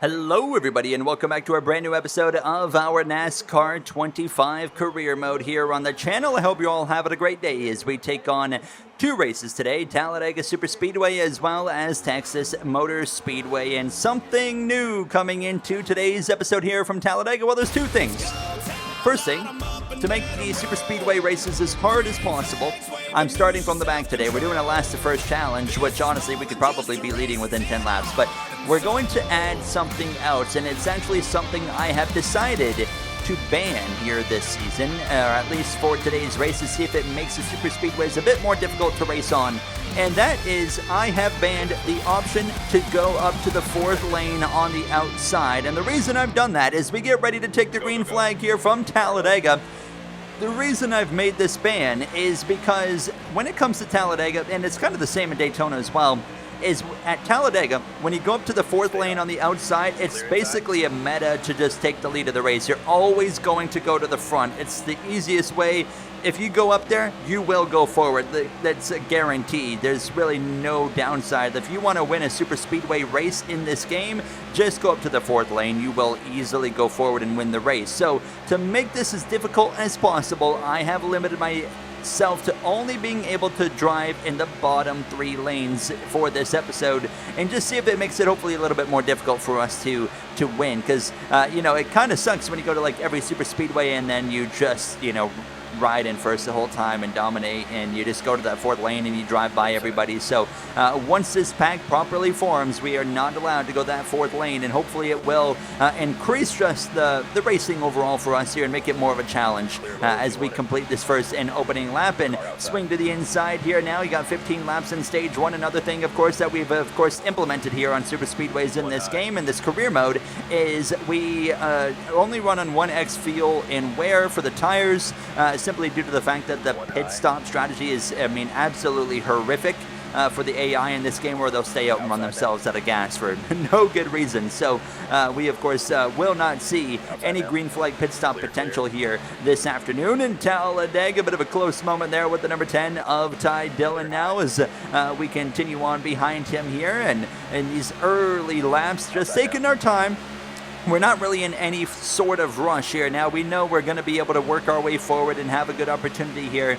Hello everybody and welcome back to our brand new episode of our NASCAR 25 career mode here on the channel. I hope you all having a great day as we take on two races today, Talladega Superspeedway as well as Texas Motor Speedway, and something new coming into today's episode here from Talladega. Well, there's two things. First thing, to make the Superspeedway races as hard as possible, I'm starting from the back today. We're doing a last to first challenge, which honestly we could probably be leading within 10 laps, but we're going to add something else, and it's actually something I have decided to ban here this season, or at least for today's race, to see if it makes the Superspeedways a bit more difficult to race on. And that is, I have banned the option to go up to the fourth lane on the outside. And the reason I've done that is we get ready to take the green flag here from Talladega. The reason I've made this ban is because when it comes to Talladega, and it's kind of the same in Daytona as well, is at Talladega, when you go up to the fourth lane on the outside, it's basically a meta to just take the lead of the race. You're always going to go to the front. It's the easiest way. If you go up there, you will go forward. That's a guarantee. There's really no downside. If you want to win a super speedway race in this game, just go up to the fourth lane. You will easily go forward and win the race. So to make this as difficult as possible, I have limited myself to only being able to drive in the bottom three lanes for this episode, and just see if it makes it hopefully a little bit more difficult for us to win, because it kind of sucks when you go to like every super speedway and then you just ride in first the whole time and dominate, and you just go to that fourth lane and you drive by everybody. So once this pack properly forms, we are not allowed to go that fourth lane, and hopefully it will increase just the racing overall for us here and make it more of a challenge as we complete this first and opening lap and swing to the inside here. Now you got 15 laps in stage one. Another thing, of course, that we've implemented here on super speedways in this game, in this career mode, is we only run on 1x fuel and wear for the tires, simply due to the fact that the pit stop strategy is, absolutely horrific for the AI in this game, where they'll stay out and run themselves out of gas for no good reason. So we, of course, will not see any green flag pit stop potential here this afternoon in Talladega. A bit of a close moment there with the number 10 of Ty Dillon now as we continue on behind him here, and in these early laps, just taking our time. We're not really in any sort of rush here. Now we know we're going to be able to work our way forward and have a good opportunity here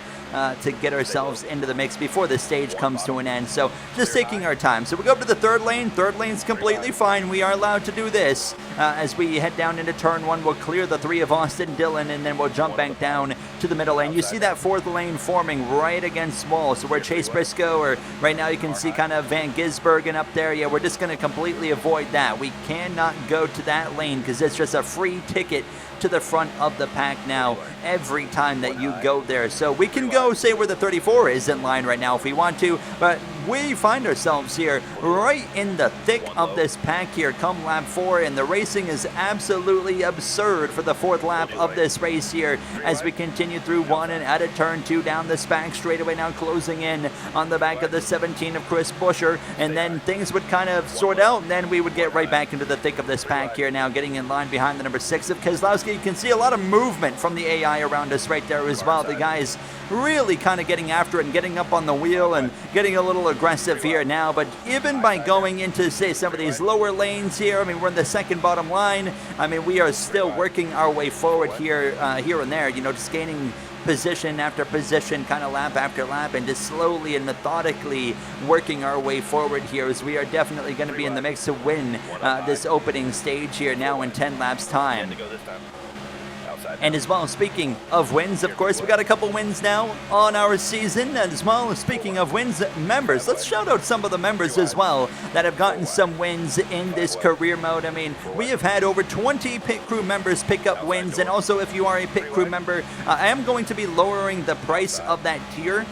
to get ourselves into the mix before the stage comes to an end. So just taking our time. So we go up to the third lane. Third lane's completely fine. We are allowed to do this. As we head down into turn one, we'll clear the three of Austin Dillon, and then we'll jump back down to the middle lane. You see that fourth lane forming right against Wall. So where Chase Briscoe, or right now you can see kind of Van Gisbergen up there. Yeah, we're just going to completely avoid that. We cannot go to that lane because it's just a free ticket to the front of the pack now every time that you go there. So we can go, say, where the 34 is in line right now if we want to, but we find ourselves here right in the thick of this pack here come lap 4, and the racing is absolutely absurd for the fourth lap of this race here as we continue through one and out of turn 2 down the SPAC straightaway, now closing in on the back of the 17 of Chris Buescher, and then things would kind of sort out, and then we would get right back into the thick of this pack here now, getting in line behind the number 6 of Keselowski. You can see a lot of movement from the AI around us right there as well. The guys really kind of getting after it and getting up on the wheel and getting a little aggressive here now. But even by going into, say, some of these lower lanes here, we're in the second bottom line. We are still working our way forward here and there, just gaining position after position, kind of lap after lap, and just slowly and methodically working our way forward here, as we are definitely going to be in the mix to win this opening stage here now in 10 laps time. And as well, speaking of wins, of course, we got a couple wins now on our season. And as well, speaking of wins, members, let's shout out some of the members as well that have gotten some wins in this career mode. We have had over 20 pit crew members pick up wins. And also, if you are a pit crew member, I am going to be lowering the price of that tier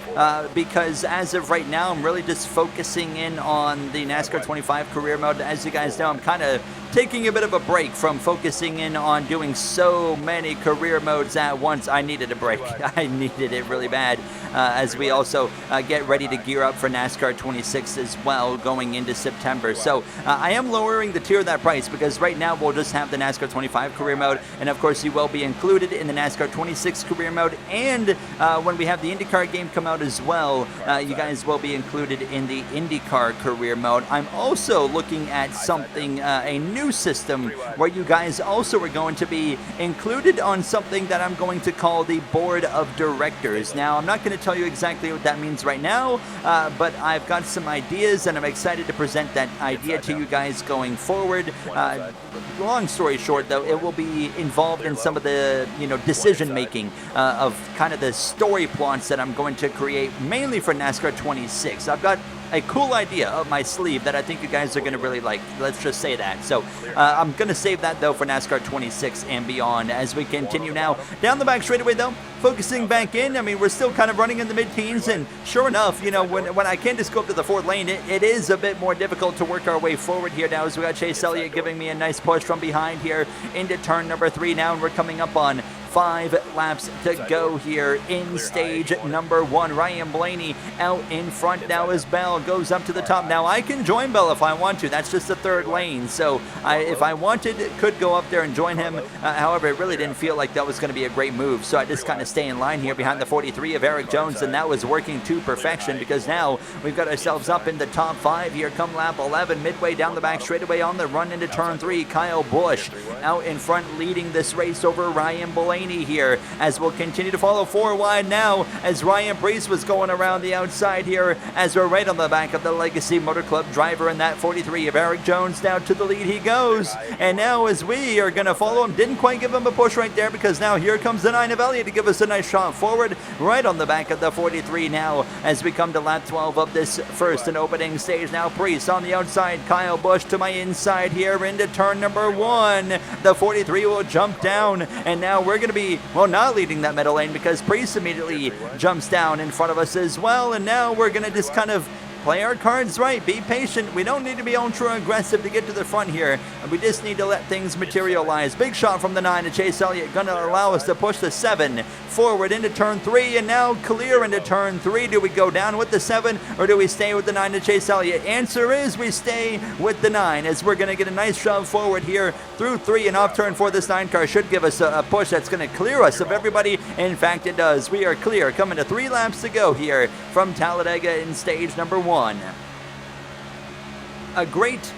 because as of right now, I'm really just focusing in on the NASCAR 25 career mode. As you guys know, I'm kind of taking a bit of a break from focusing in on doing so many career modes at once. I needed a break. I needed it really bad. as we also get ready to gear up for NASCAR 26 as well going into September. So I am lowering the tier of that price because right now we'll just have the NASCAR 25 career mode, and of course you will be included in the NASCAR 26 career mode, and when we have the IndyCar game come out as well, you guys will be included in the IndyCar career mode. I'm also looking at something, a new system where you guys also are going to be included on something that I'm going to call the Board of Directors. Now, I'm not going to tell you exactly what that means right now, but I've got some ideas, and I'm excited to present that idea to you guys going forward. Long story short, though, it will be involved in some of the, decision making of kind of the story plots that I'm going to create mainly for NASCAR 26. I've got a cool idea up my sleeve that I think you guys are going to really like. Let's just say that. So I'm going to save that, though, for NASCAR 26 and beyond as we continue now down the back straightaway, though, focusing back in. I mean, we're still kind of running in the mid-teens, and sure enough, when I can't just go up to the fourth lane, it is a bit more difficult to work our way forward here now as we got Chase Elliott giving me a nice push from behind here into turn number 3 now, and we're coming up on 5 laps to go here in stage number 1. Ryan Blaney out in front now as Bell goes up to the top. Now I can join Bell if I want to. That's just the third lane. So if I wanted, could go up there and join him. However, it really didn't feel like that was going to be a great move. So I just kind of stay in line here behind the 43 of Eric Jones, and that was working to perfection because now we've got ourselves up in the top 5 here come lap 11, midway down the back straightaway on the run into turn 3. Kyle Busch out in front leading this race over Ryan Blaney here as we'll continue to follow 4 wide now as Ryan Preece was going around the outside here as we're right on the back of the Legacy Motor Club driver in that 43 of Eric Jones. Now to the lead he goes, and now as we are going to follow him, didn't quite give him a push right there because now here comes the 9 of Elliott to give us a nice shot forward right on the back of the 43 now as we come to lap 12 of this first and opening stage. Now Preece on the outside, Kyle Busch to my inside here into turn number 1. The 43 will jump down, and now we're going to be, well, not leading that middle lane because Preece immediately jumps down in front of us as well, and now we're going to just kind of play our cards right, be patient. We don't need to be ultra aggressive to get to the front here. We just need to let things materialize. Big shot from the 9 to Chase Elliott, going to allow us to push the 7 forward into turn 3, and now clear into turn 3. Do we go down with the 7 or do we stay with the 9 to Chase Elliott? Answer is we stay with the 9 as we're going to get a nice shove forward here through 3 and off turn 4. This 9 car should give us a push that's going to clear us of everybody. In fact, it does. We are clear coming to 3 laps to go here from Talladega in stage number 1. A great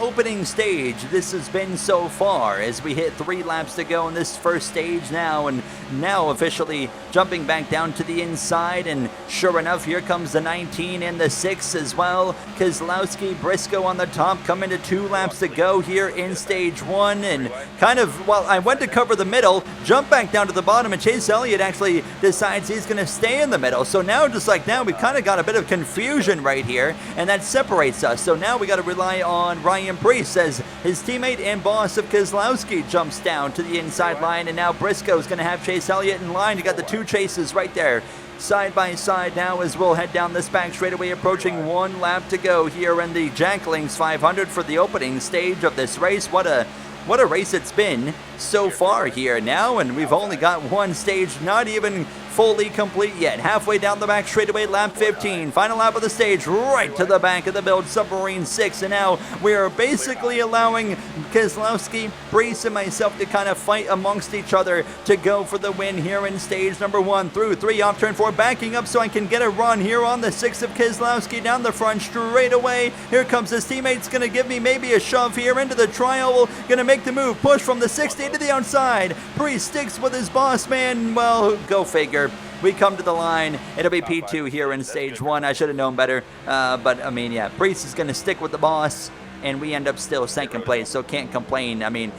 opening stage this has been so far as we hit 3 laps to go in this first stage now, and now officially jumping back down to the inside, and sure enough here comes the 19 and the 6 as well. Keselowski, Briscoe on the top coming to 2 laps to go here in stage 1, and kind of, well, I went to cover the middle, jump back down to the bottom, and Chase Elliott actually decides he's going to stay in the middle. So now, just like now, we've kind of got a bit of confusion right here, and that separates us. So now we got to rely on Ryan Preece as his teammate and boss of Keselowski jumps down to the inside line, and now Briscoe's going to have Chase Elliott in line. You got the 2 chases right there side by side now as we'll head down this back straightaway, approaching 1 lap to go here in the Jacklings 500 for the opening stage of this race. What a race it's been so far here now, and we've only got 1 stage, not even fully complete yet. Halfway down the back straightaway, lap 15, final lap of the stage, right to the back of the Build Submarine 6, and now we are basically allowing Keselowski, Preece, and myself to kind of fight amongst each other to go for the win here in stage number 1 through 3, off turn 4, backing up so I can get a run here on the 6 of Keselowski down the front straight away. Here comes his teammate's going to give me maybe a shove here into the trial, going to make the move, push from the 60 to the outside. Preece sticks with his boss man, well, go figure. We come to the line. It'll be P2 here in stage 1. I should have known better. But, I mean, yeah, Preece is going to stick with the boss, and we end up still second place, so can't complain. I mean,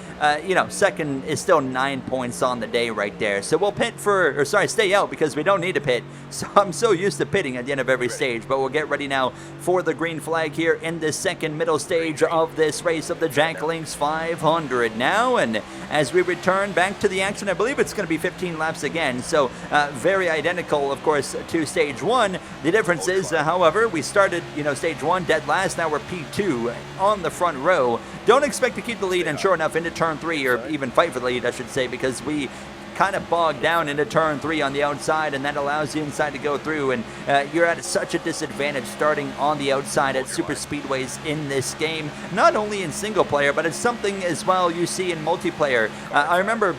second is still 9 points on the day right there. So we'll stay out because we don't need to pit. So I'm so used to pitting at the end of every stage, but we'll get ready now for the green flag here in the second middle stage of this race of the Jacklings 500 now. And as we return back to the action, I believe it's going to be 15 laps again. So very identical, of course, to stage 1. The difference is, however, we started, stage 1 dead last. Now we're P2 on the front row. Don't expect to keep the lead, and sure enough, into turn 3, or even fight for the lead, I should say, because we kind of bogged down into turn 3 on the outside, and that allows the inside to go through, and you're at such a disadvantage starting on the outside at super speedways in this game, not only in single player, but it's something as well you see in multiplayer. I remember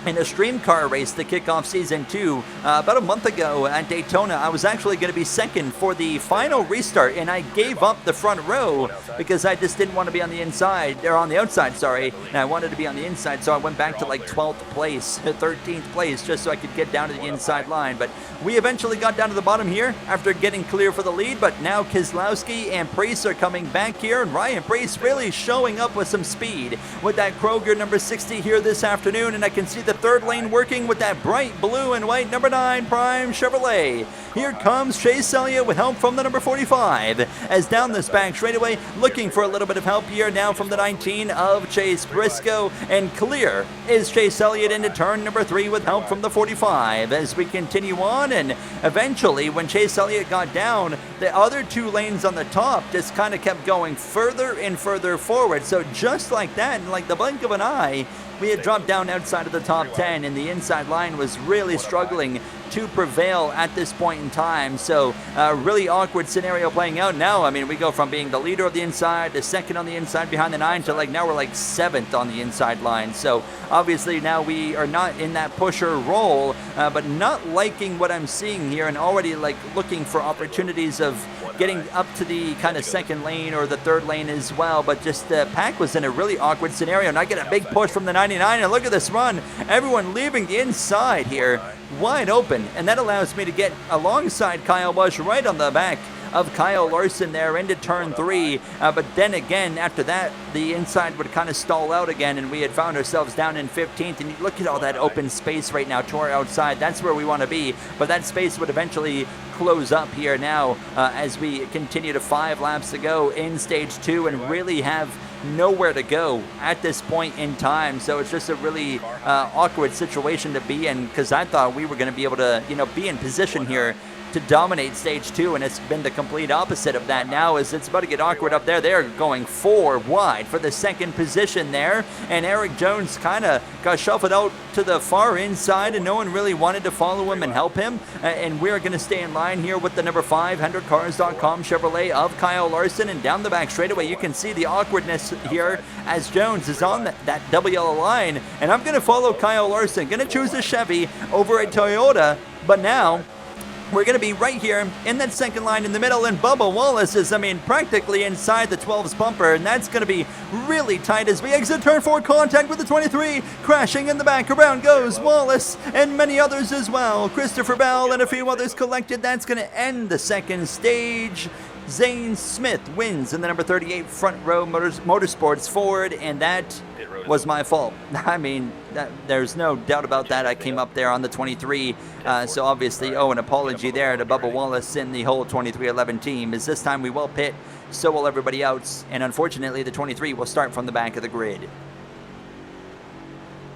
in a stream car race to kick off season 2 about a month ago at Daytona, I was actually going to be second for the final restart, and I gave up the front row because I just didn't want to be on the inside, or on the outside, sorry, and I wanted to be on the inside, so I went back to like 12th place, 13th place, just so I could get down to the inside line. But we eventually got down to the bottom here after getting clear for the lead, but now Keselowski and Preece are coming back here, and Ryan Preece really showing up with some speed with that Kroger number 60 here this afternoon, and I can see the third lane working with that bright blue and white number 9 Prime Chevrolet. Here comes Chase Elliott with help from the number 45 as down this back straightaway, looking for a little bit of help here now from the 19 of Chase Briscoe, and clear is Chase Elliott into turn number 3 with help from the 45 as we continue on. And eventually when Chase Elliott got down, the other 2 lanes on the top just kind of kept going further and further forward. So just like that, in like the blink of an eye, we had dropped down outside of the top 10, and the inside line was really struggling to prevail at this point in time. So a really awkward scenario playing out now. I mean, we go from being the leader of the inside to second on the inside behind the 9 to like now we're like 7th on the inside line. So obviously now we are not in that pusher role, but not liking what I'm seeing here, and already like looking for opportunities of getting up to the kind of second lane or the third lane as well. But just Pack was in a really awkward scenario, and I get a big push from the 99, and look at this run, everyone leaving the inside here wide open, and that allows me to get alongside Kyle Busch right on the back of Kyle Larson there into turn 3, but then again after that the inside would kind of stall out again, and we had found ourselves down in 15th. And you look at all that open space right now to our outside, that's where we want to be, but that space would eventually close up here now as we continue to 5 laps to go in stage 2 and really have nowhere to go at this point in time. So it's just a really awkward situation to be in, because I thought we were going to be able to, be in position here to dominate stage 2, and it's been the complete opposite of that now, as it's about to get awkward up there. They're going 4 wide for the second position there, and Eric Jones kind of got shuffled out to the far inside, and no one really wanted to follow him and help him, and we're going to stay in line here with the number 5 100cars.com Chevrolet of Kyle Larson. And down the back straightaway you can see the awkwardness here as Jones is on that double yellow line, and I'm going to follow Kyle Larson, going to choose a Chevy over a Toyota, but now we're going to be right here in that second line in the middle, and Bubba Wallace is, practically inside the 12's bumper, and that's going to be really tight as we exit turn 4. Contact with the 23, crashing in the back. Around goes Wallace and many others as well. Christopher Bell and a few others collected. That's going to end the second stage. Zane Smith wins in the number 38 Front Row Motorsports Ford, and that was my fault. There's no doubt about that. I came up there on the 23, so obviously, an apology there to Bubba Wallace and the whole 2311 team, as this time we will pit, so will everybody else, and unfortunately the 23 will start from the back of the grid.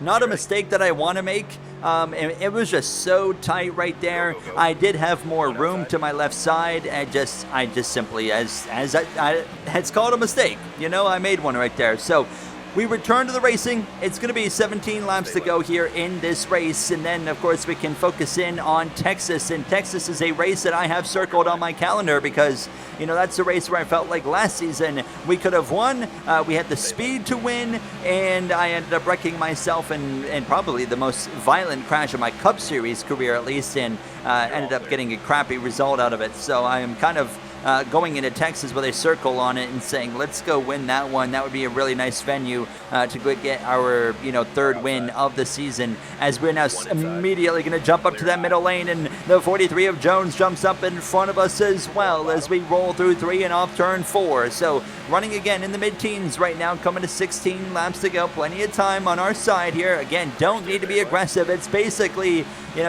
Not a mistake that I want to make. It was just so tight right there. I did have more room to my left side. I just simply, it's called a mistake. I made one right there. So we return to the racing. It's going to be 17 laps to go here in this race, and then of course we can focus in on Texas. And Texas is a race that I have circled on my calendar because that's a race where I felt like last season we could have won. We had the speed to win, and I ended up wrecking myself in probably the most violent crash of my Cup Series career, at least, and ended up getting a crappy result out of it. So I am kind of going into Texas with a circle on it and saying, let's go win that one. That would be a really nice venue to go get our third win of the season, as we're now immediately going to jump up to that middle lane, and the 43 of Jones jumps up in front of us as well as we roll through 3 and off turn 4. So running again in the mid-teens right now, coming to 16 laps to go. Plenty of time on our side here. Again, don't need to be aggressive. It's basically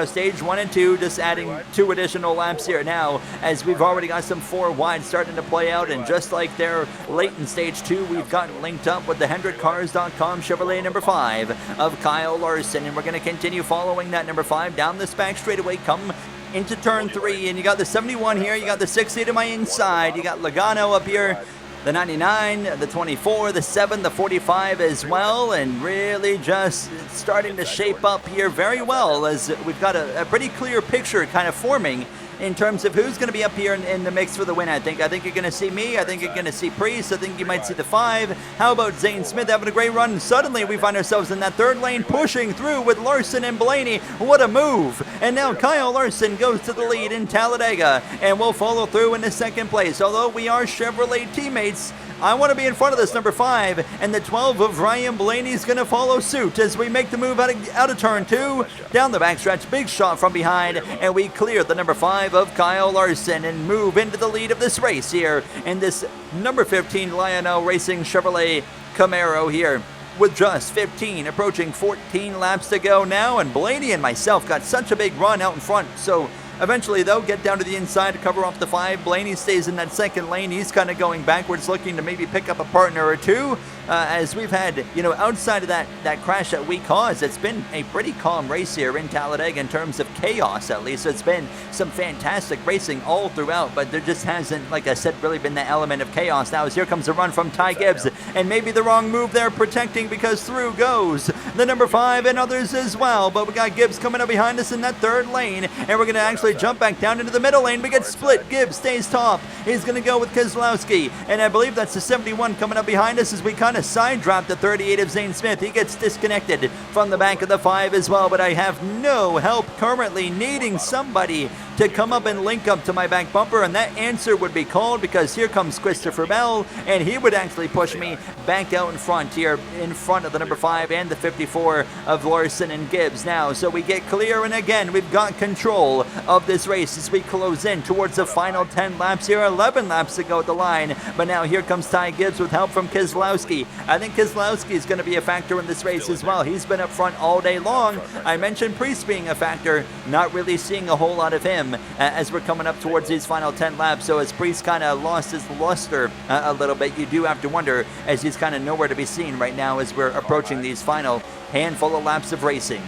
stage 1 and 2, just adding 2 additional laps here now, as we've already got some 4 wide starting to play out. And just like they're late in stage 2, we've gotten linked up with the 100cars.com Chevrolet number 5 of Kyle Larson, and we're going to continue following that number 5 down this back straightaway, come into turn 3, and you got the 71 here, you got the 60 to my inside, you got Logano up here the 99, the 24, the 7, the 45 as well, and really just starting to shape up here very well as we've got a pretty clear picture kind of forming in terms of who's going to be up here in the mix for the win. I think you're going to see me. I think you're going to see Priest. I think you might see the 5. How about Zane Smith having a great run? Suddenly we find ourselves in that third lane pushing through with Larson and Blaney. What a move. And now Kyle Larson goes to the lead in Talladega and will follow through in the second place. Although we are Chevrolet teammates, I want to be in front of this number 5, and the 12 of Ryan Blaney is going to follow suit as we make the move out of turn 2, down the backstretch, big shot from behind, and we clear the number 5 of Kyle Larson and move into the lead of this race here in this number 15 Lionel Racing Chevrolet Camaro here. With just 15, approaching 14 laps to go now, and Blaney and myself got such a big run out in front, so eventually, they'll get down to the inside to cover off the 5. Blaney stays in that second lane. He's kind of going backwards, looking to maybe pick up a partner or two. As we've had, outside of that crash that we caused, it's been a pretty calm race here in Talladega in terms of chaos, at least. It's been some fantastic racing all throughout, but there just hasn't, like I said, really been that element of chaos. Now, as here comes a run from Ty Gibbs, and maybe the wrong move there, protecting, because through goes the number 5 and others as well. But we got Gibbs coming up behind us in that third lane, and we're going to actually jump back down into the middle lane. We get split. Gibbs stays top. He's going to go with Keselowski, and I believe that's the 71 coming up behind us as we kind of side drop the 38 of Zane Smith. He gets disconnected from the back of the 5 as well, but I have no help currently, needing somebody to come up and link up to my back bumper, and that answer would be called because here comes Christopher Bell, and he would actually push me back out in front here, in front of the number 5 and the 54 of Larson and Gibbs now. So we get clear, and again, we've got control of this race as we close in towards the final 10 laps here, 11 laps to go at the line, but now here comes Ty Gibbs with help from Keselowski. I think Keselowski is going to be a factor in this race as well. He's been up front all day long. I mentioned Priest being a factor, not really seeing a whole lot of him as we're coming up towards these final 10 laps. So as Priest kind of lost his luster a little bit, you do have to wonder, as he's kind of nowhere to be seen right now as we're approaching these final handful of laps of racing.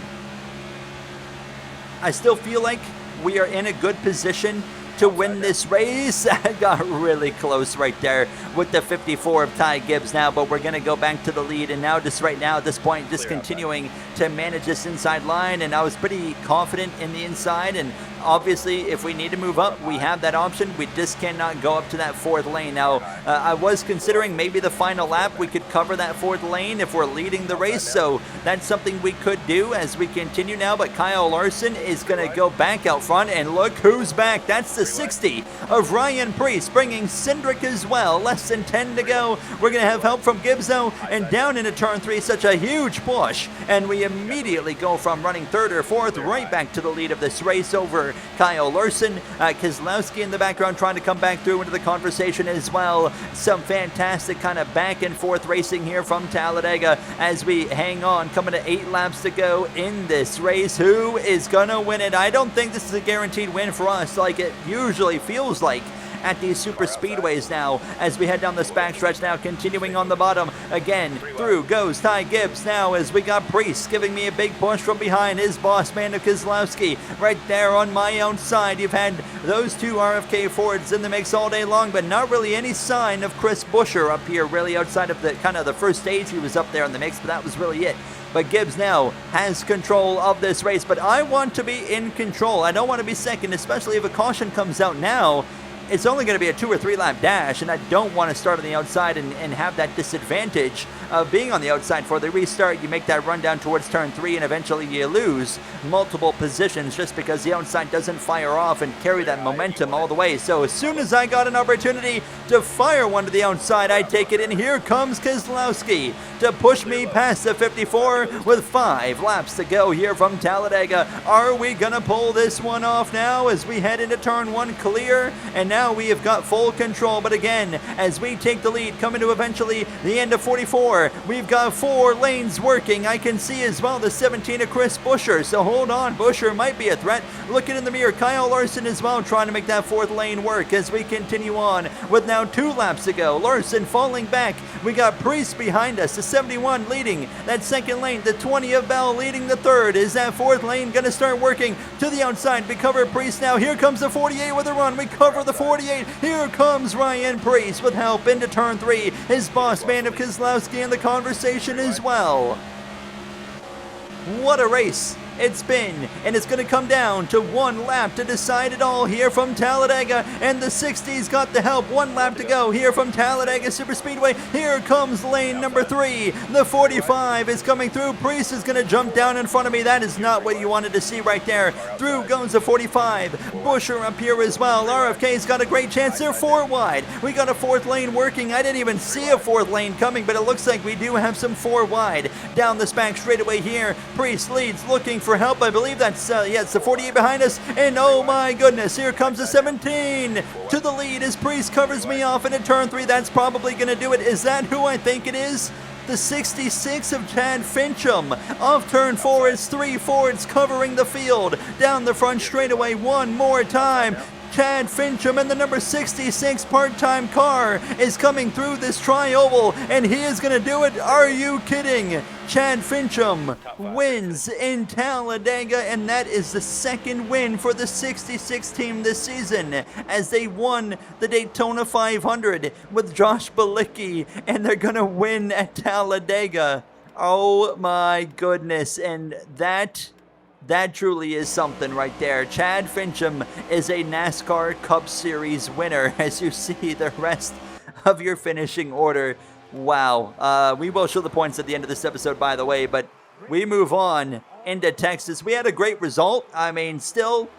I still feel like we are in a good position to win this race. I got really close right there with the 54 of Ty Gibbs now, but we're going to go back to the lead, and now just right now at this point, just continuing to manage this inside line, and I was pretty confident in the inside, and obviously if we need to move up, we have that option. We just cannot go up to that 4th lane. Now, I was considering maybe the final lap we could cover that 4th lane if we're leading the race, so that's something we could do as we continue now, but Kyle Larson is going to go back out front, and look who's back. That's the 60 of Ryan Priest, bringing Cindric as well. Less than 10 to go. We're going to have help from Gibbs though, and down into turn 3, such a huge push, and we immediately go from running 3rd or 4th right back to the lead of this race over Kyle Larson. Keselowski in the background trying to come back through into the conversation as well. Some fantastic kind of back and forth racing here from Talladega as we hang on, coming to 8 laps to go in this race. Who is going to win it? I don't think this is a guaranteed win for us like it usually feels like at these super speedways now as we head down this backstretch now, continuing on the bottom. Again, through goes Ty Gibbs now as we got Priest giving me a big push from behind his boss man of Keselowski. Right there on my own side, you've had those 2 RFK Fords in the mix all day long, but not really any sign of Chris Buescher up here, really, outside of the kind of the first stage he was up there in the mix, but that was really it. But Gibbs now has control of this race, but I want to be in control. I don't want to be second, especially if a caution comes out now. It's only going to be a 2 or 3 lap dash, and I don't want to start on the outside and have that disadvantage of being on the outside for the restart. You make that run down towards turn 3, and eventually you lose multiple positions just because the outside doesn't fire off and carry that momentum all the way. So as soon as I got an opportunity to fire one to the outside, I take it, and here comes Keselowski to push me past the 54 with 5 laps to go here from Talladega. Are we going to pull this one off now as we head into turn 1 clear? And now we have got full control, but again, as we take the lead, coming to eventually the end of 44, we've got 4 lanes working. I can see as well the 17 of Chris Buescher, so hold on, Buescher might be a threat. Looking in the mirror, Kyle Larson as well, trying to make that 4th lane work as we continue on with now 2 laps to go. Larson falling back. We got Priest behind us, the 71 leading that 2nd lane, the 20 of Bell leading the 3rd. Is that 4th lane going to start working to the outside? We cover Priest now. Here comes the 48 with a run. We cover the 48. Here comes Ryan Preece with help into turn 3. His boss man of Keselowski in the conversation as well. What a race it's been, and it's going to come down to one lap to decide it all here from Talladega, and the 60's got the help. 1 lap to go here from Talladega Superspeedway. Here comes lane number 3. The 45 is coming through. Preece is going to jump down in front of me. That is not what you wanted to see right there. Through goes the 45. Buescher up here as well. RFK's got a great chance. They're 4 wide. We got a 4th lane working. I didn't even see a 4th lane coming, but it looks like we do have some 4 wide. Down this back straightaway here. Preece leads, looking for help. I believe that's, it's the 48 behind us. And oh my goodness, here comes the 17 to the lead as Preece covers me off into turn 3. That's probably going to do it. Is that who I think it is? The 66 of Chad Fincham. Off turn 4 is 3 Fords covering the field. Down the front straightaway one more time. Chad Fincham and the number 66 part-time car is coming through this tri-oval, and he is going to do it. Are you kidding? Chad Fincham wins in Talladega, and that is the 2nd win for the 66 team this season, as they won the Daytona 500 with Josh Bilicki, and they're going to win at Talladega. Oh my goodness, and that truly is something right there. Chad Fincham is a NASCAR Cup Series winner, as you see the rest of your finishing order. Wow. We will show the points at the end of this episode, by the way, but we move on into Texas. We had a great result. I mean, still,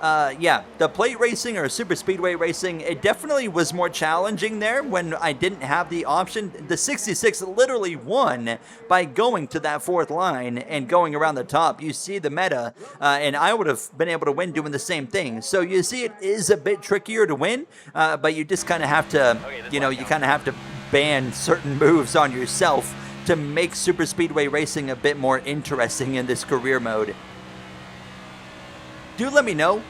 the plate racing or super speedway racing, it definitely was more challenging there when I didn't have the option. The 66 literally won by going to that 4th line and going around the top. You see the meta, and I would have been able to win doing the same thing. So you see it is a bit trickier to win, but you just kind of have to, you kind of have to ban certain moves on yourself to make super speedway racing a bit more interesting in this career mode. Do let me know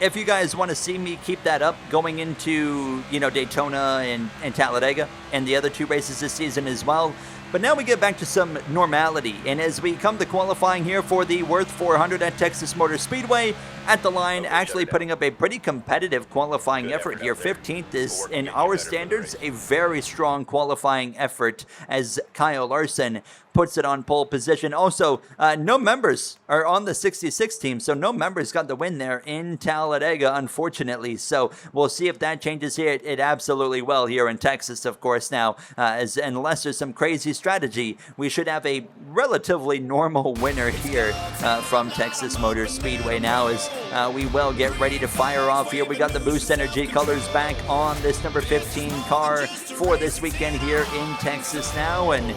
if you guys want to see me keep that up going into, Daytona and Talladega and the other 2 races this season as well. But now we get back to some normality, and as we come to qualifying here for the Worth 400 at Texas Motor Speedway, at the line, actually putting up a pretty competitive qualifying effort here. 15th is, in our standards, a very strong qualifying effort as Kyle Larson puts it on pole position. Also, no members are on the 66 team, so no members got the win there in Talladega, unfortunately. So we'll see if that changes here. It absolutely will here in Texas, of course, now. Unless there's some crazy strategy, we should have a relatively normal winner here from Texas Motor Speedway now, as we will get ready to fire off here. We got the Boost Energy colors back on this number 15 car for this weekend here in Texas now, and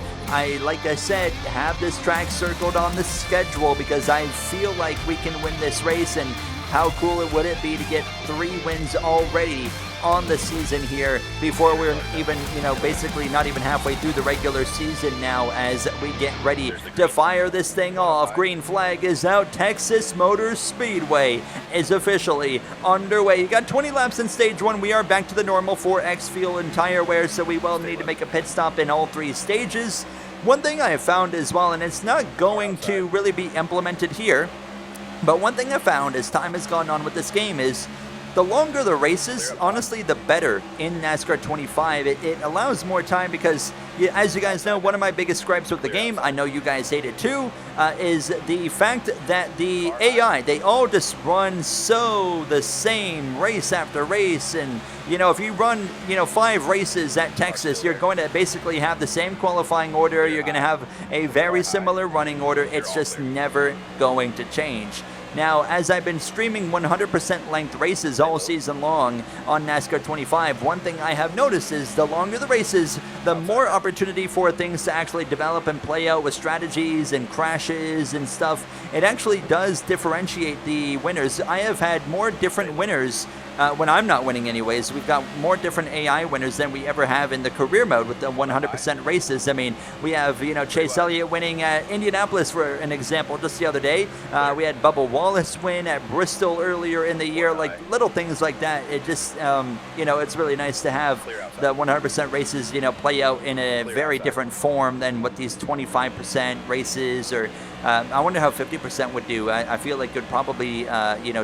like I said, have this track circled on the schedule because I feel like we can win this race. And how cool would it be to get 3 wins already on the season here before we're even, basically not even halfway through the regular season now, as we get ready to fire this thing off. Green flag is out. Texas Motor Speedway is officially underway. You got 20 laps in stage 1. We are back to the normal 4X fuel and tire wear, so we will need to make a pit stop in all 3 stages. One thing I have found as well, and it's not going to really be implemented here, but one thing I found as time has gone on with this game is the longer the races, honestly, the better in NASCAR 25. It allows more time because, as you guys know, one of my biggest gripes with the game, I know you guys hate it too, is the fact that the AI, they all just run so the same race after race. And, if you run, 5 races at Texas, you're going to basically have the same qualifying order. You're going to have a very similar running order. It's just never going to change. Now, as I've been streaming 100% length races all season long on NASCAR 25, one thing I have noticed is the longer the races, the more opportunity for things to actually develop and play out with strategies and crashes and stuff. It actually does differentiate the winners. I have had more different winners when I'm not winning anyways. We've got more different AI winners than we ever have in the career mode with the 100% races. I mean, we have, Chase Elliott winning at Indianapolis, for an example, just the other day. We had Bubba Wallace win at Bristol earlier in the year, like little things like that. It just, it's really nice to have the 100% races, play out in a very different form than what these 25% races or I wonder how 50% would do. I feel like it would probably,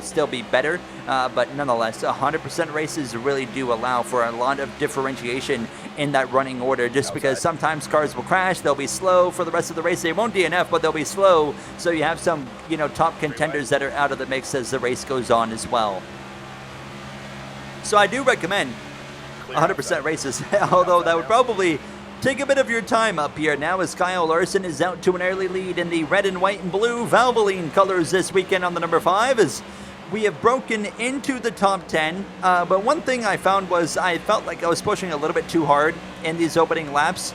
still be better. But nonetheless, 100% races really do allow for a lot of differentiation in that running order, just because sometimes cars will crash, they'll be slow for the rest of the race. They won't DNF, but they'll be slow. So you have some, top contenders that are out of the mix as the race goes on as well. So I do recommend 100% races, although that would probably take a bit of your time up here. Now as Kyle Larson is out to an early lead in the red and white and blue Valvoline colors this weekend on the number 5, as we have broken into the top 10. But one thing I found was I felt like I was pushing a little bit too hard in these opening laps.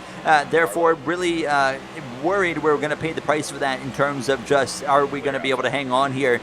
Therefore, really worried we were going to pay the price for that in terms of just, are we going to be able to hang on here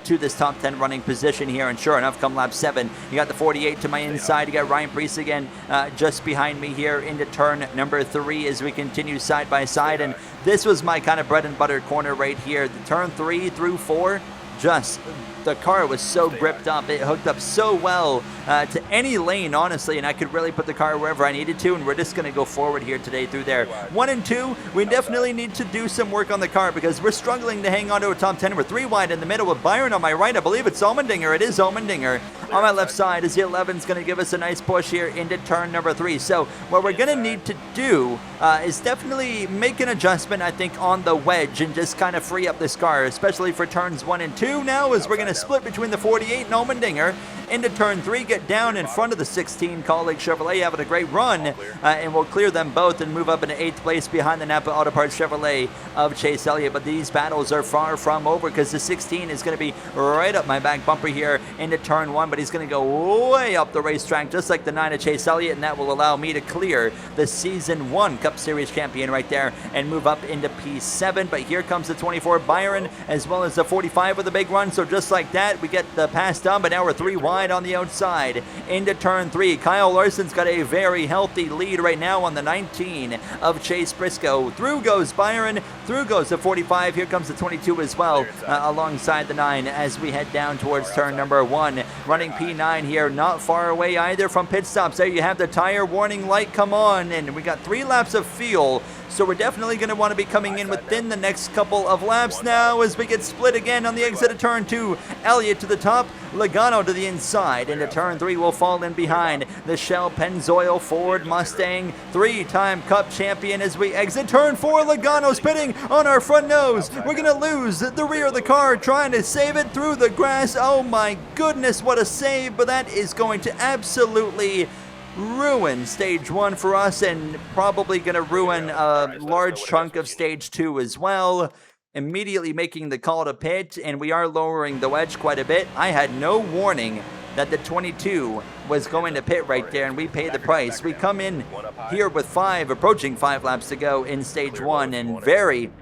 to this top 10 running position here? And sure enough, come lap 7, you got the 48 to my inside. You got Ryan Preece again just behind me here into turn number 3 as we continue side by side. And this was my kind of bread and butter corner right here. The turn 3 through 4, just the car was so gripped up. It hooked up so well to any lane, honestly, and I could really put the car wherever I needed to, and we're just going to go forward here today through there. 1 and 2, we definitely need to do some work on the car because we're struggling to hang on to a top 10. We're 3 wide in the middle with Byron on my right. I believe it's Allmendinger. It is Allmendinger. On my left side is the 11's going to give us a nice push here into turn number 3. So what we're going to need to do is definitely make an adjustment, I think, on the wedge and just kind of free up this car, especially for turns 1 and 2 now, as we're going to split between the 48 and Allmendinger into turn 3, get down in front of the 16 Colleague Chevrolet, having a great run, and we'll clear them both and move up into 8th place behind the Napa Auto Parts Chevrolet of Chase Elliott. But these battles are far from over because the 16 is going to be right up my back bumper here into turn 1, but he's going to go way up the racetrack just like the 9 of Chase Elliott, and that will allow me to clear the Season 1 Cup Series champion right there and move up into P7. But here comes the 24 Byron as well as the 45 with a big run. So just like that, we get the pass done, but now we're 3 wide on the outside into turn 3. Kyle Larson's got a very healthy lead right now on the 19 of Chase Briscoe. Through goes Byron, through goes the 45. Here comes the 22 as well alongside the 9 as we head down towards turn number 1. Running P9 here, not far away either from pit stops. There you have the tire warning light come on, and we got 3 laps of fuel. So we're definitely going to want to be coming in within the next couple of laps now as we get split again on the exit of turn 2. Elliott to the top, Logano to the inside. Into turn 3 will fall in behind the Shell Pennzoil Ford Mustang 3-time Cup champion as we exit turn 4. Logano's pitting on our front nose. We're going to lose the rear of the car trying to save it through the grass. Oh my goodness, what a save, but that is going to absolutely ruin stage 1 for us and probably going to ruin a large chunk of stage 2 as well. Immediately making the call to pit, and we are lowering the wedge quite a bit. I had no warning that the 22 was going to pit right there, and we pay the price. We come in here with approaching 5 laps to go in stage 1, and very,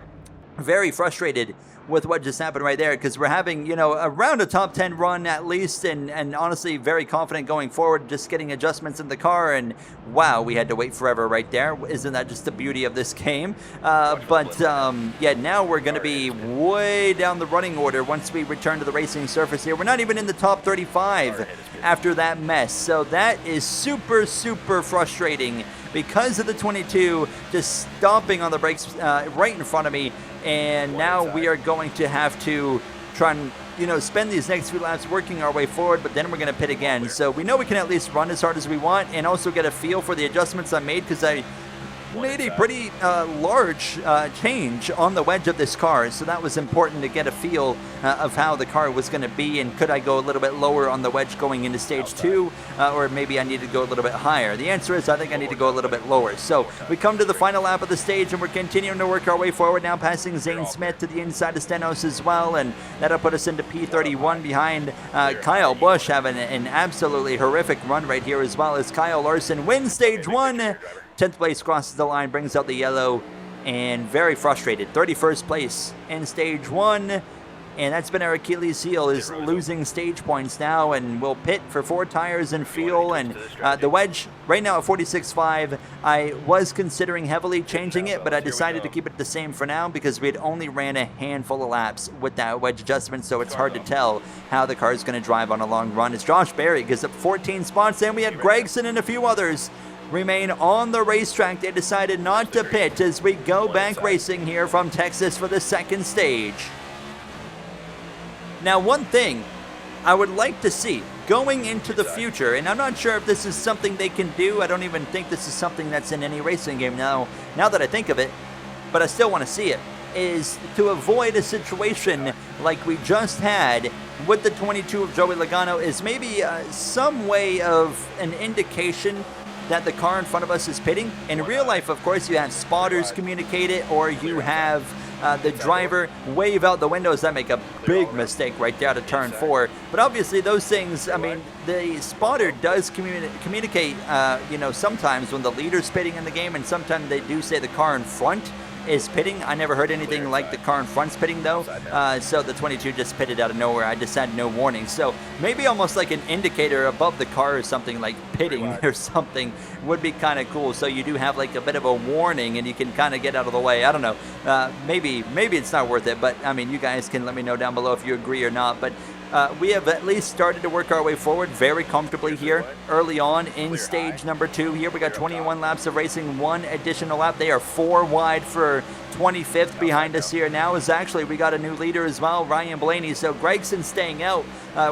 very frustrated with what just happened right there, because we're having, around a top 10 run at least, and honestly very confident going forward, just getting adjustments in the car, and wow, we had to wait forever right there. Isn't that just the beauty of this game? Yeah, now we're going to be way down the running order once we return to the racing surface here. We're not even in the top 35 after that mess, so that is super, super frustrating because of the 22 just stomping on the brakes right in front of me. And now we are going to have to try and, spend these next few laps working our way forward, but then we're going to pit again. So we know we can at least run as hard as we want and also get a feel for the adjustments I made, because I made a pretty large change on the wedge of this car. So that was important to get a feel of how the car was going to be, and could I go a little bit lower on the wedge going into stage 2, or maybe I need to go a little bit higher. The answer is I think I need to go a little bit lower. So we come to the final lap of the stage, and we're continuing to work our way forward now, passing Zane Smith to the inside of Stenos as well, and that'll put us into P31 behind Kyle Busch, having an absolutely horrific run right here, as well as Kyle Larson wins stage 1. 10th place crosses the line, brings out the yellow, and very frustrated. 31st place in stage 1, and that's been our Achilles heel, is losing stage points now, and we'll pit for 4 tires and fuel, and the wedge right now at 46.5. I was considering heavily changing it, but I decided to keep it the same for now because we had only ran a handful of laps with that wedge adjustment, so it's hard to tell how the car is going to drive on a long run. As Josh Berry gives up 14 spots, and we had Gregson and a few others remain on the racetrack. They decided not to pit as we go back racing here from Texas for the second stage. Now, one thing I would like to see going into the future, and I'm not sure if this is something they can do. I don't even think this is something that's in any racing game now that I think of it, but I still want to see it, is to avoid a situation like we just had with the 22 of Joey Logano, is maybe some way of an indication that the car in front of us is pitting. In real life, of course, you have spotters communicate it, or you have the driver wave out the windows. That make a big mistake right there to turn 4. But obviously those things, I mean, the spotter does communicate, sometimes when the leader's pitting in the game, and sometimes they do say the car in front is pitting. I never heard anything like the car in front's pitting though. So the 22 just pitted out of nowhere. I just had no warning. So maybe almost like an indicator above the car or something, like pitting or something, would be kind of cool. So you do have like a bit of a warning and you can kind of get out of the way. I don't know. Maybe it's not worth it, but I mean, you guys can let me know down below if you agree or not. But we have at least started to work our way forward very comfortably here early on in stage number 2 here. We got 21 laps of racing, 1 additional lap. They are 4 wide for 25th behind us here now. Is actually, we got a new leader as well, Ryan Blaney. So Gregson staying out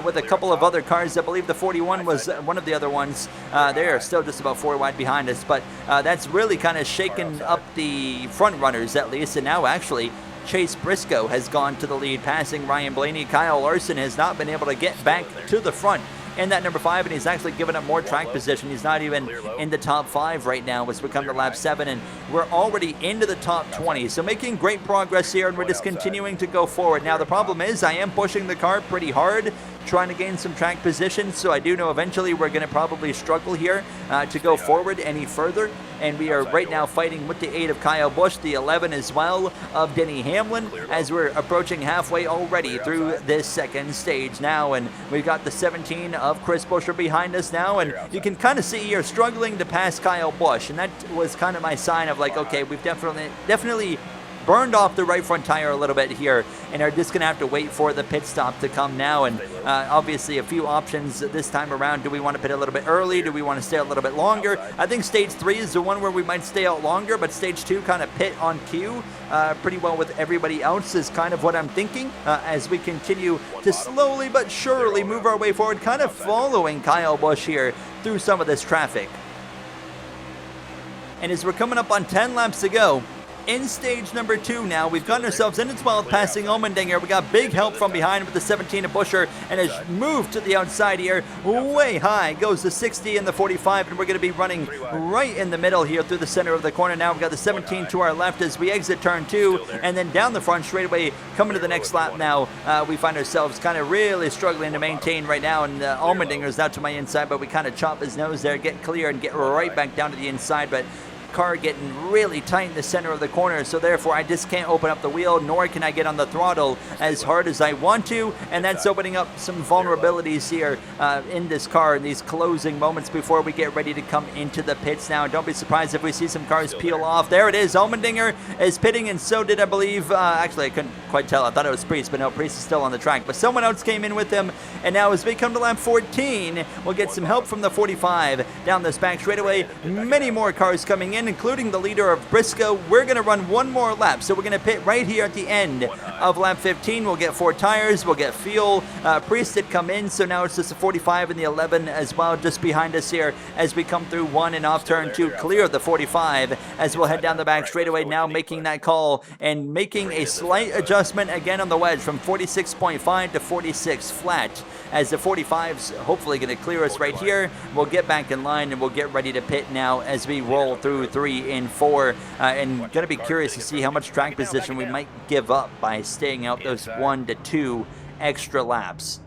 with a couple of other cars. I believe the 41 was one of the other ones. They are still just about 4 wide behind us, but that's really kind of shaken up the front runners at least. And now actually Chase Briscoe has gone to the lead, passing Ryan Blaney. Kyle Larson has not been able to get back to the front in that number 5, and he's actually given up more track position. He's not even in the top 5 right now. It's become to lap 7, and we're already into the top 20. So making great progress here, and we're just continuing to go forward. Now the problem is I am pushing the car pretty hard, trying to gain some track position, so I do know eventually we're going to probably struggle here to go forward any further. And we are right now fighting with the 8 of Kyle Busch, the 11 as well of Denny Hamlin, as we're approaching halfway already through this second stage now. And we've got the 17 of Chris Buescher behind us now, and you can kind of see you're struggling to pass Kyle Busch, and that was kind of my sign of like, okay, we've definitely burned off the right front tire a little bit here and are just going to have to wait for the pit stop to come now. And obviously a few options this time around. Do we want to pit a little bit early? Do we want to stay a little bit longer? I think stage 3 is the one where we might stay out longer, but stage 2 kind of pit on cue pretty well with everybody else is kind of what I'm thinking as we continue to slowly but surely move our way forward, kind of following Kyle Busch here through some of this traffic. And as we're coming up on 10 laps to go, in stage number 2 now, we've gotten ourselves in as well, passing Allmendinger. We got big help from behind with the 17 of Buescher, and has moved to the outside here way high. Goes the 60 and the 45, and we're going to be running right in the middle here through the center of the corner. Now we've got the 17 to our left as we exit turn 2, and then down the front straight away coming to the next lap now. We find ourselves kind of really struggling to maintain right now, and Allmendinger's out to my inside, but we kind of chop his nose there, get clear, and get right back down to the inside. But car getting really tight in the center of the corner, so therefore I just can't open up the wheel, nor can I get on the throttle as hard as I want to, and that's opening up some vulnerabilities here in this car in these closing moments before we get ready to come into the pits now. Don't be surprised if we see some cars peel off. There it is, Allmendinger is pitting, and so did, I believe, actually I couldn't quite tell, I thought it was Priest, but no, Priest is still on the track, but someone else came in with him. And now as we come to lap 14, we'll get some help from the 45 down this back straightaway. Many more cars coming in, including the leader of Briscoe. We're going to run one more lap, so we're going to pit right here at the end of lap 15. We'll get 4 tires, we'll get fuel. Priest did come in, so now it's just the 45 and the 11 as well, just behind us here as we come through 1 and off turn 2, clear the 45 as we'll head down the back straightaway now, making that call and making a slight adjustment again on the wedge from 46.5 to 46 flat, as the 45's hopefully going to clear us right here. We'll get back in line and we'll get ready to pit now as we roll through 3 and 4, and going to be curious to see how much track position we might give up by staying out those 1 to 2 extra laps.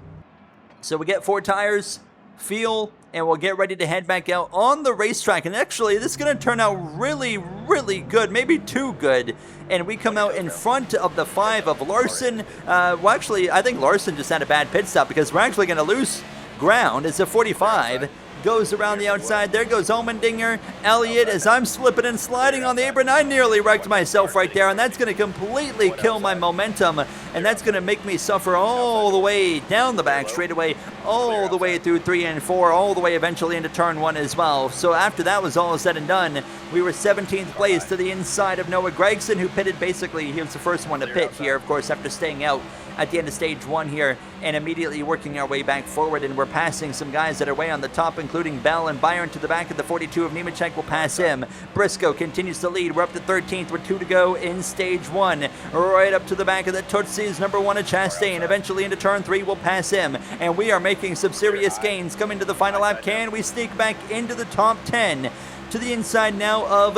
So we get 4 tires, fuel, and we'll get ready to head back out on the racetrack. And actually, this is going to turn out really, really good, maybe too good. And we come out in front of the 5 of Larson. Well, actually, I think Larson just had a bad pit stop, because we're actually going to lose ground as the 45 goes around the outside. There goes Allmendinger. Elliott, as I'm slipping and sliding on the apron, I nearly wrecked myself right there, and that's going to completely kill my momentum and that's going to make me suffer all the way down the back straightaway, all the way through 3 and 4, all the way eventually into turn 1 as well. So after that was all said and done, we were 17th place to the inside of Noah Gragson, who pitted basically, he was the first one to pit here, of course, after staying out at the end of stage 1 here and immediately working our way back forward, and we're passing some guys that are way on the top, including Bell and Byron to the back of the 42 of Nemechek will pass him. Briscoe continues to lead. We're up to 13th with 2 to go in stage 1. Right up to the back of the Tootsies, number 1 of Chastain. Eventually into turn 3 we'll pass him, and we are making some serious gains coming to the final lap. Can we sneak back into the top 10? To the inside now of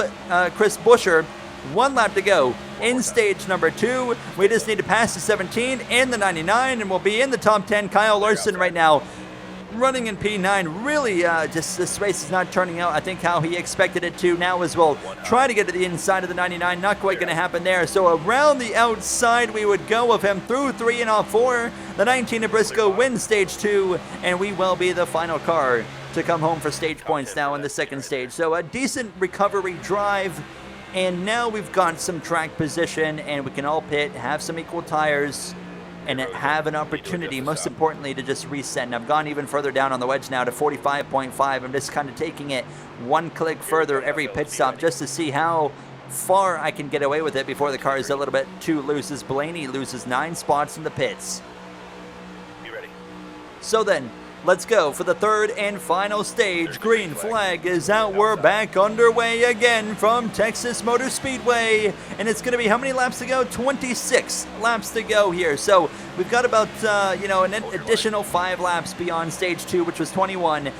Chris Buescher. 1 lap to go in stage number 2. We just need to pass the 17 and the 99, and we'll be in the top 10. Kyle Larson right now running in P9. Really, just this race is not turning out, I think, how he expected it to. Now as well, try to get to the inside of the 99. Not quite going to happen there. So around the outside we would go of him through 3 and off 4. The 19 of Briscoe wins stage 2, and we will be the final car to come home for stage points now in the second stage. So a decent recovery drive. And now we've got some track position, and we can all pit, have some equal tires, and have an opportunity, most importantly, to just reset. And I've gone even further down on the wedge now to 45.5. I'm just kind of taking it 1 click further every pit stop just to see how far I can get away with it before the car is a little bit too loose, as Blaney loses 9 spots in the pits. Be ready. So then, let's go for the third and final stage. Green flag is out. We're back underway again from Texas Motor Speedway. And it's going to be how many laps to go? 26 laps to go here. So we've got about, an additional 5 laps beyond stage 2, which was 21.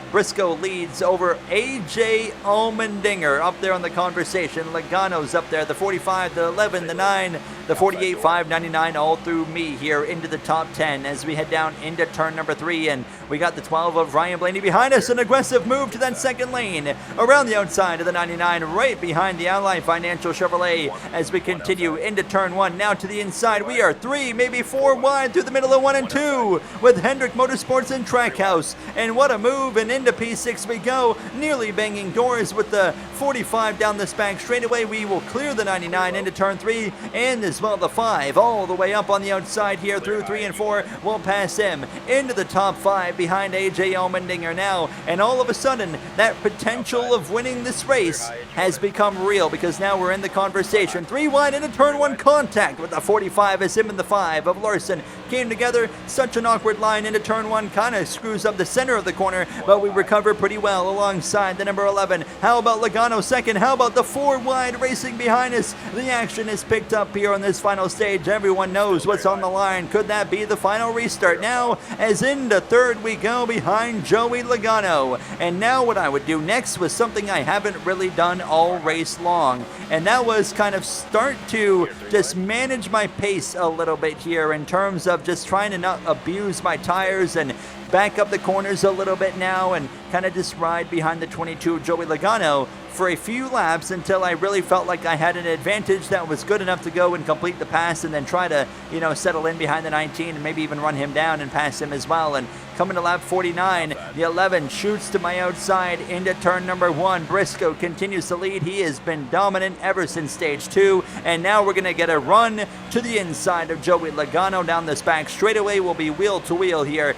Briscoe leads over AJ Allmendinger up there on the conversation. Logano's up there, the 45, the 11, the 9, the 48, 5, 99, all through me here into the top 10 as we head down into turn number 3. And we got the 12 of Ryan Blaney behind us. An aggressive move to that second lane. Around the outside of the 99, right behind the Ally Financial Chevrolet as we continue into turn 1. Now to the inside, we are 3, maybe 4 wide through the middle of 1 and 2 with Hendrick Motorsports and Trackhouse. And what a move, and into P6 we go, nearly banging doors with the 45 down this back straightaway. We will clear the 99 into turn 3, and as well the 5 all the way up on the outside here through 3 and 4. We'll pass him into the top 5 behind AJ Allmendinger now, and all of a sudden that potential of winning this race has become real, because now we're in the conversation. 3 wide into turn 1, contact with the 45 as him and the 5 of Larson came together. Such an awkward line into turn 1, kind of screws up the center of the corner, but we recover pretty well alongside the number 11. How about Logano second? How about the 4 wide racing behind us? The action is picked up here on this final stage. Everyone knows what's on the line. Could that be the final restart? Now as into third we go behind Joey Logano. And now what I would do next was something I haven't really done all race long, and that was kind of start to just manage my pace a little bit here in terms of just trying to not abuse my tires and back up the corners a little bit now and kind of just ride behind the 22 Joey Logano for a few laps until I really felt like I had an advantage that was good enough to go and complete the pass, and then try to, settle in behind the 19 and maybe even run him down and pass him as well. And coming to lap 49, the 11 shoots to my outside into turn number 1. Briscoe continues to lead. He has been dominant ever since stage 2, and now we're going to get a run to the inside of Joey Logano down this back straightaway. We'll be wheel to wheel here.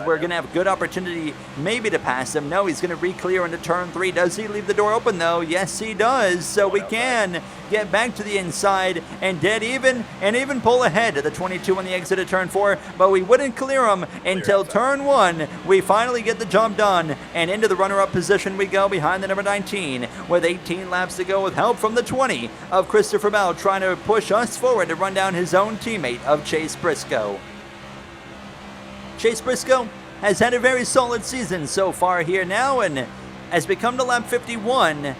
We're going to have a good opportunity maybe to pass him. No, he's going to re-clear into turn 3. Does he leave the door open though? Yes, he does. So we can get back to the inside and dead even, and even pull ahead to the 22 on the exit of turn 4, but we wouldn't clear him until turn 1. We finally get the job done, and into the runner-up position we go behind the number 19 with 18 laps to go, with help from the 20 of Christopher Bell trying to push us forward to run down his own teammate of Chase Briscoe. Chase Briscoe has had a very solid season so far here now, and as we come to lap 51,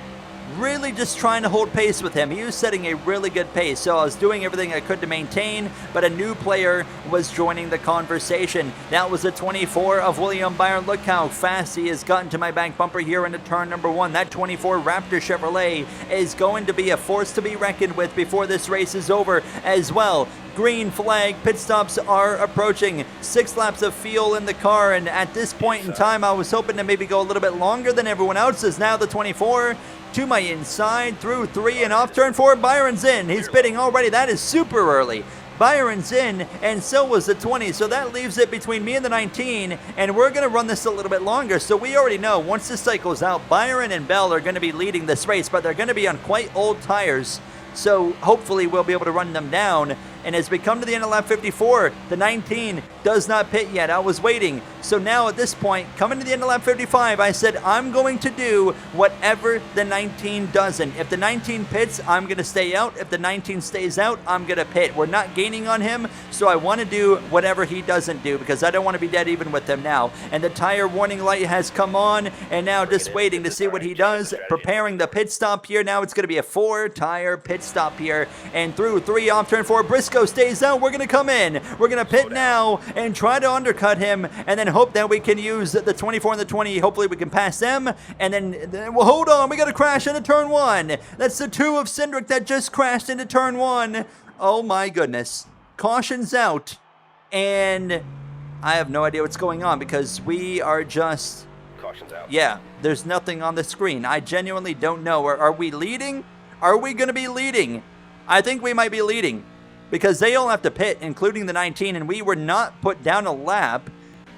really just trying to hold pace with him. He was setting a really good pace, so I was doing everything I could to maintain, but a new player was joining the conversation. That was the 24 of William Byron. Look how fast he has gotten to my back bumper here into turn number 1. That 24 Raptor Chevrolet is going to be a force to be reckoned with before this race is over as well. Green flag, pit stops are approaching. 6 laps of fuel in the car, and at this point in time I was hoping to maybe go a little bit longer than everyone else. Is now the 24 to my inside through 3 and off turn 4. Byron's in. He's pitting already. That is super early. Byron's in, and so was the 20, so that leaves it between me and the 19, and we're going to run this a little bit longer, so we already know once this cycle's out, Byron and Bell are going to be leading this race, but they're going to be on quite old tires, so hopefully we'll be able to run them down. And as we come to the end of lap 54, the 19 does not pit yet. I was waiting. So now at this point, coming to the end of lap 55, I said, I'm going to do whatever the 19 doesn't. If the 19 pits, I'm going to stay out. If the 19 stays out, I'm going to pit. We're not gaining on him, so I want to do whatever he doesn't do because I don't want to be dead even with him now. And the tire warning light has come on, and now just waiting to see what he does. Preparing the pit stop here. Now it's going to be a 4-tire pit stop here. And through 3 off turn 4, Briscoe stays out. We're going to come in. We're going to pit now and try to undercut him and then hope that we can use the 24 and the 20. Hopefully we can pass them. And then well, hold on. We got to crash into turn 1. That's the 2 of Cindric that just crashed into turn 1. Oh my goodness. Caution's out. And I have no idea what's going on because we are just... Caution's out. Yeah, there's nothing on the screen. I genuinely don't know. Are we leading? Are we going to be leading? I think we might be leading because they all have to pit, including the 19, and we were not put down a lap,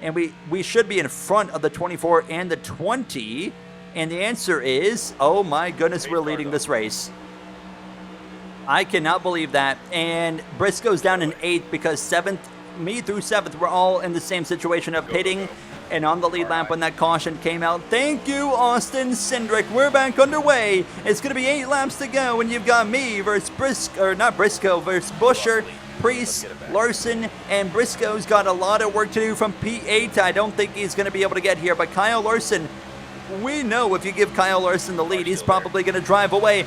and we should be in front of the 24 and the 20, and the answer is, oh my goodness, we're leading this race. I cannot believe that, and Briscoe's down in 8th because 7th, me through 7th, we're all in the same situation of pitting, and on the lead lap when that caution came out. Thank you, Austin Cindric. We're back underway. It's going to be 8 laps to go, and you've got me versus Briscoe versus Buscher, Priest, Larson, and Briscoe's got a lot of work to do from P8. I don't think he's going to be able to get here, but Kyle Larson, we know if you give Kyle Larson the lead, he's probably going to drive away.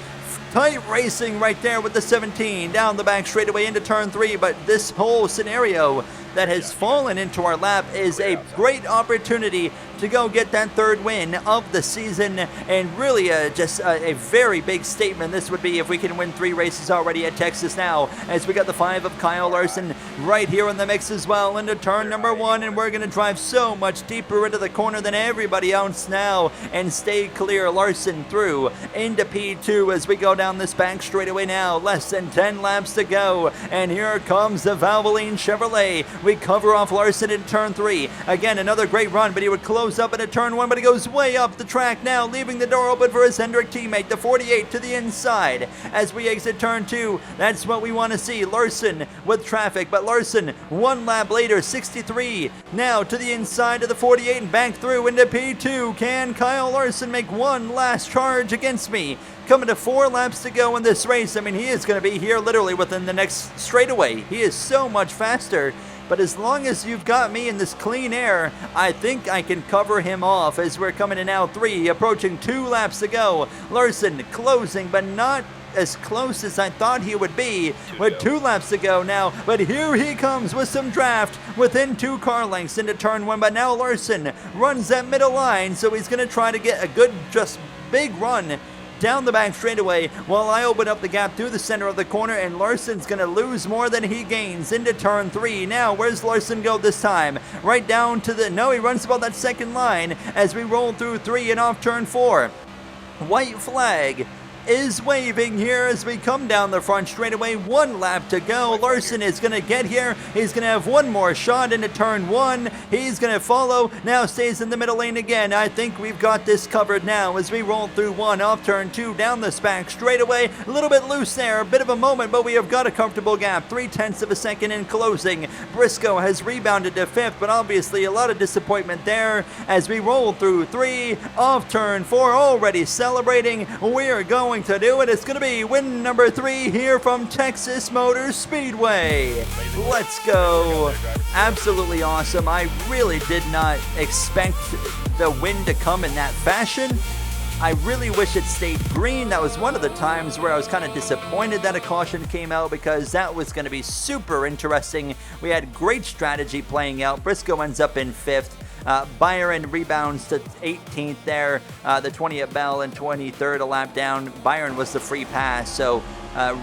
Tight racing right there with the 17 down the back straightaway into turn 3, but this whole scenario that has fallen into our lap is a great opportunity to go get that 3rd win of the season, and really just a very big statement this would be if we can win 3 races already at Texas now, as we got the 5 of Kyle Larson right here in the mix as well into turn number 1, and we're going to drive so much deeper into the corner than everybody else now and stay clear. Larson through into P2 as we go down this back straightaway now. Less than 10 laps to go, and here comes the Valvoline Chevrolet. We cover off Larson in turn 3. Again, another great run, but he would close up into turn 1, but he goes way up the track now, leaving the door open for his Hendrick teammate, the 48 to the inside. As we exit turn 2, that's what we want to see. Larson with traffic, but Larson 1 lap later, 63 now to the inside of the 48 and back through into P2. Can Kyle Larson make one last charge against me? Coming to 4 laps to go in this race. I mean, he is going to be here literally within the next straightaway. He is so much faster. But as long as you've got me in this clean air, I think I can cover him off as we're coming to now 3, approaching 2 laps to go. Larson closing, but not as close as I thought he would be with 2 laps to go now. But here he comes with some draft within 2 car lengths into turn 1. But now Larson runs that middle line, so he's going to try to get a good, just big run down the back straightaway while I open up the gap through the center of the corner, and Larson's going to lose more than he gains into turn 3. Now, where's Larson go this time? Right down to the... No, he runs about that second line as we roll through 3 and off turn 4. White flag is waving here as we come down the front straightaway. 1 lap to go. Larson is going to get here. He's going to have one more shot into turn 1. He's going to follow. Now stays in the middle lane again. I think we've got this covered now as we roll through 1 off turn 2 down the back straightaway. A little bit loose there. A bit of a moment, but we have got a comfortable gap. 0.3 of a second in closing. Briscoe has rebounded to 5th, but obviously a lot of disappointment there as we roll through 3 off turn 4. Already celebrating. We're going to do it. It's going to be win number 3 here from Texas Motor Speedway. Let's go. Absolutely awesome. I really did not expect the win to come in that fashion. I really wish it stayed green. That was one of the times where I was kind of disappointed that a caution came out because that was going to be super interesting. We had great strategy playing out. Briscoe ends up in 5th. Byron rebounds to 18th there. The 20 at Bell and 23rd a lap down. Byron was the free pass. So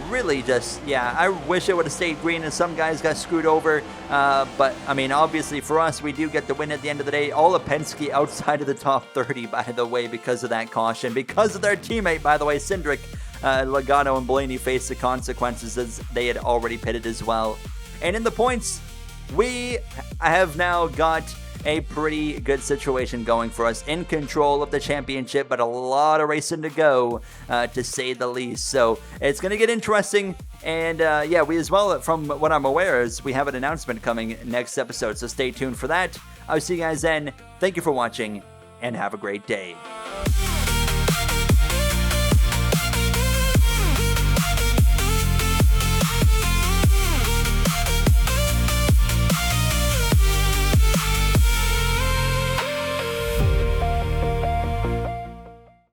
really just, yeah, I wish it would have stayed green and some guys got screwed over. But, I mean, obviously for us, we do get the win at the end of the day. All of Penske outside of the top 30, by the way, because of that caution. Because of their teammate, by the way, Cindric, Logano and Blaney faced the consequences as they had already pitted as well. And in the points, we have now got a pretty good situation going for us, in control of the championship, but a lot of racing to go, to say the least. So it's going to get interesting. And yeah, we as well, from what I'm aware, is we have an announcement coming next episode. So stay tuned for that. I'll see you guys then. Thank you for watching, and have a great day.